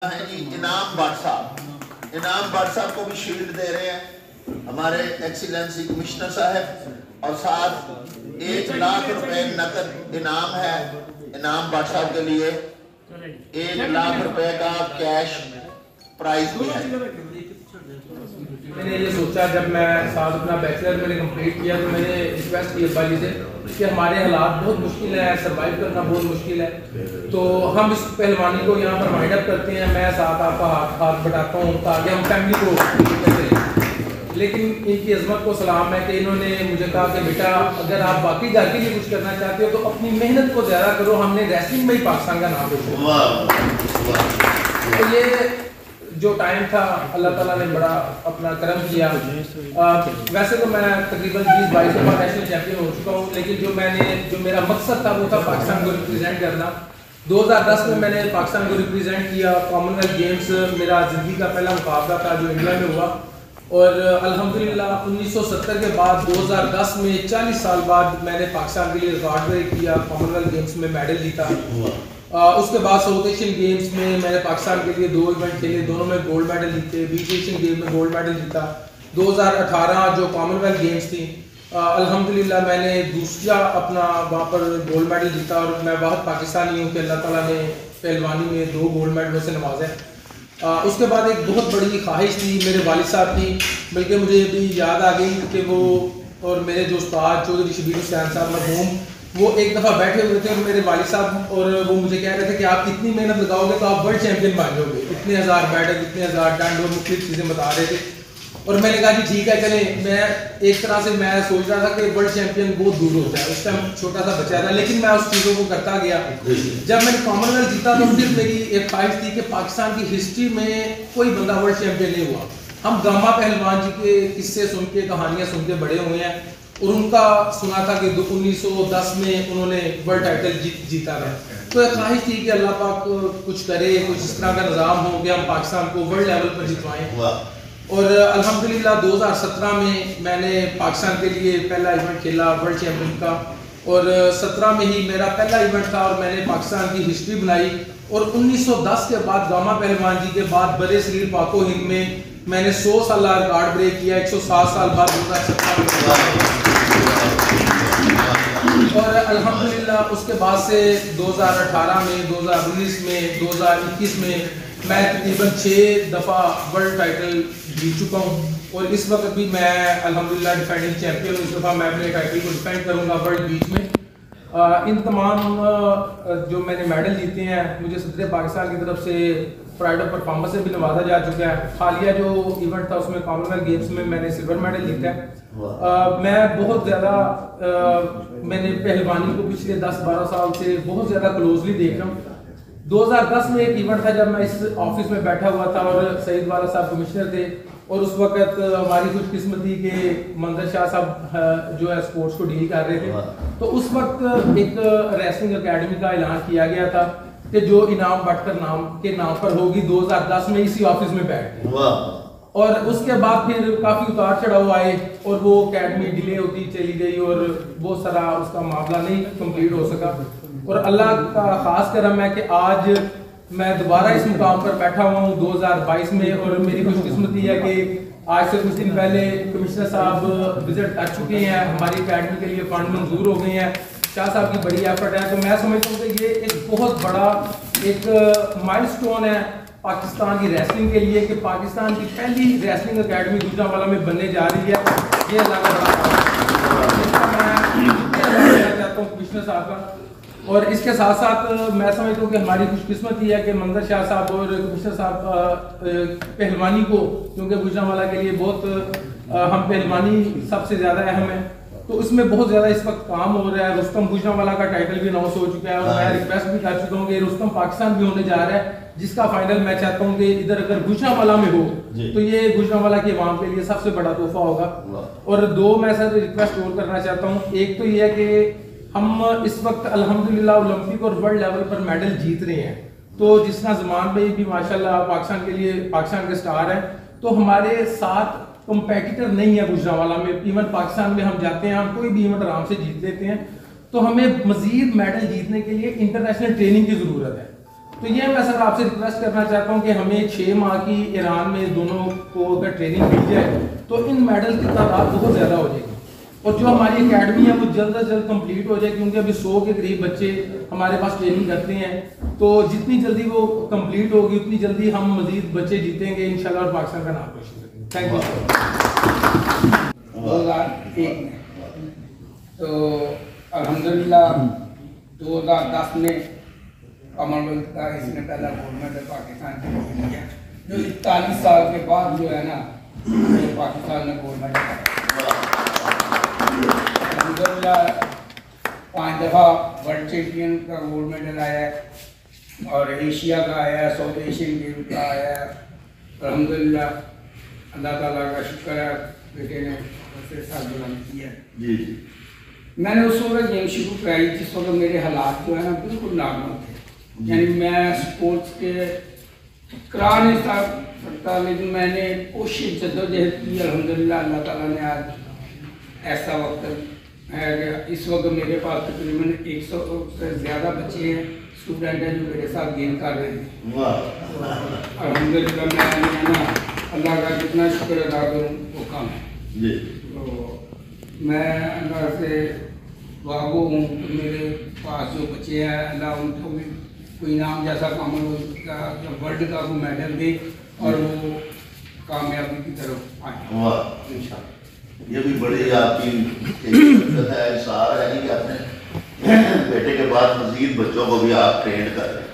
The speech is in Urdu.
ہیں جی انعام بٹ صاحب کو بھی شیلڈ دے رہے ہیں ہمارے ایکسیلنسی کمشنر صاحب، اور ساتھ 1,00,000 روپے نقد انعام ہے انعام بٹ صاحب کے لیے، 1,00,000 روپے کا کیش پرائز بھی ہے۔ میں نے یہ سوچا جب میں ساتھ اپنا بیچلر میں نے کمپلیٹ کیا تو میں نے ریکویسٹ کی ابا جی سے کہ ہمارے حالات بہت مشکل ہے، سروائیو کرنا بہت مشکل ہے، تو ہم اس پہلوانی کو یہاں پر وائنڈ اپ کرتے ہیں، میں ساتھ آپ کا ہاتھ بٹاتا ہوں تاکہ ہم فیملی کو کریں۔ لیکن ان کی عظمت کو سلام ہے کہ انہوں نے مجھے کہا کہ بیٹا اگر آپ باقی گھر کے لیے کچھ کرنا چاہتے ہو تو اپنی محنت کو زیادہ کرو، ہم نے ریسلنگ میں ہی پاکستان کا نام روشن۔ تو یہ جو ٹائم تھا اللہ تعالیٰ نے بڑا اپنا کرم کیا۔ ویسے تو میں تقریباً 20-22 دفعہ نیشنل چیمپئن ہو چکا ہوں، لیکن جو میرا مقصد تھا وہ تھا پاکستان کو ریپرزینٹ کرنا۔ 2010 میں نے پاکستان کو ریپرزینٹ کیا، کامن ویلتھ گیمز میرا زندگی کا پہلا مقابلہ تھا جو انڈیا میں ہوا، اور الحمدللہ 1970 کے بعد 2010 میں 40 سال بعد میں نے پاکستان کے لیے ریکارڈ بریک کیا، کامن ویلتھ گیمز میں میڈل جیتا۔ اس کے بعد ساؤتھ ایشین گیمز میں نے پاکستان کے لیے 2 ایونٹ کھیلے، دونوں میں گولڈ میڈل جیتے، بیچ ایشین گیم میں گولڈ میڈل جیتا۔ 2018 جو کامن ویلتھ گیمز تھی الحمدللہ میں نے دوسرا اپنا وہاں پر گولڈ میڈل جیتا، اور میں واحد پاکستانی ہوں کہ اللہ تعالیٰ نے پہلوانی میں 2 گولڈ میڈلوں سے نوازا ہے۔ اس کے بعد ایک بہت بڑی خواہش تھی میرے والد صاحب کی، بلکہ مجھے ابھی یاد آ گئی کہ وہ اور میرے جو استاد چودھری شبیر حسین صاحب مرحوم، وہ ایک دفعہ بیٹھے ہوئے تھے اور میرے والد صاحب اور وہ مجھے کہہ رہے تھے کہ آپ اتنی محنت لگاؤ گے تو آپ ورلڈ چیمپئن بن جاؤ گے، اتنے ہزار میڈل، اتنے ہزار ڈنڈ اور مختلف چیزیں بتا رہے تھے۔ اور میں نے کہا کہ ٹھیک ہے چلیں، میں ایک طرح سے میں سوچ رہا تھا کہ ورلڈ چیمپئن بہت دور ہوتا ہے، اس ٹائم چھوٹا سا بچہ تھا، لیکن میں اس چیزوں کو کرتا گیا۔ جب میں نے کامن ویلتھ جیتا تو پھر میری ایک خواہش تھی کہ پاکستان کی ہسٹری میں کوئی بندہ ورلڈ چیمپئن نہیں ہوا۔ ہم گاما پہلوان جی کے قصے سن کے، کہانیاں سن کے بڑے ہوئے ہیں، اور ان کا سنا تھا کہ 1910 میں انہوں نے ورلڈ ٹائٹل جیتا تھا، تو ایک خواہش تھی کہ اللہ پاک کچھ کرے، کچھ اس طرح کا نظام ہو کہ ہم پاکستان کو ورلڈ لیول پر جتوائیں۔ اور الحمدللہ 2017 میں نے پاکستان کے لیے پہلا ایونٹ کھیلا ورلڈ چیمپئن کا، اور 17 میں ہی میرا پہلا ایونٹ تھا اور میں نے پاکستان کی ہسٹری بنائی۔ اور 1910 کے بعد گاما پہلوان جی کے بعد برے صغیر پاک و ہند میں نے 100 سالہ ریکارڈ بریک کیا 107 سال بعد 2017 میں، اور الحمدللہ اس کے بعد سے 2018 میں، 2019 میں، 2021 میں میں تقریباً 6 دفعہ ورلڈ ٹائٹل جیت چکا ہوں، اور اس وقت بھی میں الحمدللہ ڈیفینڈنگ چیمپئن ہوں۔ اس دفعہ میں اپنے ٹائٹل کو ڈیفینڈ کروں گا ورلڈ بیچ میں۔ ان تمام جو میں نے میڈل جیتے ہیں مجھے صدر پاکستان کی طرف سے پرائڈ آف پرفارمنس سے بھی نوازا جا چکا ہے۔ حالیہ جو ایونٹ تھا اس میں کامن ویلتھ گیمز میں میں نے سلور میڈل جیتا ہے۔ میں بہت زیادہ میں نے پہلوانی کو پچھلے 10-12 سال سے بہت زیادہ کلوزلی دیکھ رہا ہوں۔ 2010 میں ایک ایونٹ تھا جب میں اس آفس میں بیٹھا ہوا تھا اور سعید والا صاحب کمشنر تھے، اور اس وقت ہماری خوش قسمتی کے منظر شاہ صاحب جو ہے اسپورٹس کو ڈیل کر رہے تھے، تو اس وقت ایک ریسلنگ اکیڈمی کا اعلان کیا گیا تھا کہ جو انعام بٹ کے نام پر ہوگی 2010 میں اسی آفس میں بیٹھ کے، اور اس کے بعد پھر کافی اتار چڑھاؤ آئے اور وہ اکیڈمی ڈیلے ہوتی چلی گئی اور بہت سارا اس کا معاملہ نہیں کمپلیٹ ہو سکا، اور اللہ کا خاص کرم ہے کہ آج میں دوبارہ اس مقام پر بیٹھا ہوا ہوں 2022 میں، اور میری خوش قسمتی ہے کہ آج سے کچھ دن پہلے کمشنر صاحب وزٹ کر چکے ہیں، ہماری اکیڈمی کے لیے فنڈ منظور ہو گئے ہیں، شاہ صاحب کی بڑی ایفرٹ ہے، تو میں سمجھتا ہوں کہ یہ ایک بہت بڑا ایک مائل سٹون ہے پاکستان کی ریسلنگ کے لیے کہ پاکستان کی پہلی ریسلنگ اکیڈمی گوجرانوالہ میں بننے جا رہی ہے۔ یہ اللہ کا بڑا میں چاہتا ہوں کمشنر صاحب کا، اور اس کے ساتھ ساتھ میں سمجھتا ہوں کہ ہماری خوش قسمتی ہے کہ منظر شاہ صاحب اور کمشنر صاحب پہلوانی کو، کیونکہ گوجرانوالہ کے لیے بہت ہم پہلوانی سب سے زیادہ اہم ہے، تو اس میں بہت زیادہ اس وقت کام ہو رہا ہے۔ رستم گوجرانوالہ کا ٹائٹل بھی اناؤنس ہو چکا ہے، اور میں ریکویسٹ بھی کر چکا ہوں کہ رستم پاکستان بھی ہونے جا رہا ہے، جس کا فائنل میں چاہتا ہوں کہ ادھر اگر گوجرانوالہ میں ہو تو یہ گوجرانوالہ کی عوام کے لیے سب سے بڑا تحفہ ہوگا۔ اور 2 میں سر ریکویسٹ اور کرنا چاہتا ہوں، ایک تو یہ ہے کہ ہم اس وقت الحمدللہ اولمپک اور ورلڈ لیول پر میڈل جیت رہے ہیں، تو جس طرح زمان بھائی بھی ماشاءاللہ پاکستان کے لیے پاکستان کے سٹار ہیں، تو ہمارے ساتھ کمپیٹیٹر نہیں ہے گوجرانوالہ میں۔ ایون پاکستان میں ہم جاتے ہیں، ہم کوئی بھی ایونٹ آرام سے جیت لیتے ہیں، تو ہمیں مزید میڈل جیتنے کے لیے انٹرنیشنل ٹریننگ کی ضرورت ہے۔ تو یہ میں سر آپ سے ریکویسٹ کرنا چاہتا ہوں کہ ہمیں 6 ماہ کی ایران میں دونوں کو اگر ٹریننگ دی جائے تو ان میڈل کی تعداد بہت زیادہ ہو جائے گی، اور جو ہماری اکیڈمی ہے وہ جلد از جلد کمپلیٹ ہو جائے، کیونکہ ابھی 100 کے قریب بچے ہمارے پاس ٹریننگ کرتے ہیں، تو جتنی جلدی وہ کمپلیٹ ہوگی اتنی جلدی ہم مزید بچے جیتیں گے انشاءاللہ اور پاکستان کا نام روشن کریں گے۔ Thank you. 2001 میں تو الحمدللہ 2010 میں کامن ویلتھ کا اس نے پہلا گولڈ میڈل پاکستان کے لیے لیا، جو 41 سال کے بعد جو ہے نا پاکستان نے گولڈ میڈل پایا۔ الحمدللہ 5 دفعہ ورلڈ چیمپئن کا گولڈ میڈل آیا ہے، اور ایشیا کا آیا ہے، ساؤتھ ایشین گیم کا آیا ہے۔ الحمدللہ اللہ تعالیٰ کا شکر ہے، بیٹے نے دوسرے سال بلند کیا ہے۔ جی جی میں نے اس وقت گیم شروع کرائی جس وقت میرے حالات جو ہے نا بالکل نارمل تھے، یعنی میں اسپورٹس کے کرا نہیں سکتا، لیکن میں نے کوشش جدوجہد کی۔ الحمدللہ اللہ تعالیٰ نے آج ایسا وقت ہے کہ اس وقت میرے پاس تقریباً 100 سے زیادہ بچے ہیں، اسٹوڈنٹ ہیں جو میرے ساتھ گیم کر رہے ہیں۔ الحمدللہ میں نا اللہ کا جتنا شکر ادا کروں وہ کم ہے۔ تو میں اللہ سے واگو ہوں کہ میرے پاس جو بچے ہیں اللہ ان کو بھی کوئی نام جیسا کامن کا یا ورلڈ کا کوئی میڈل دے اور وہ کامیابی کی طرف آئے۔ یہ بھی بڑی آپ کی ہے، اشار ہے کہ اپنے بیٹے کے بعد مزید بچوں کو بھی آپ ٹرین کر رہے ہیں۔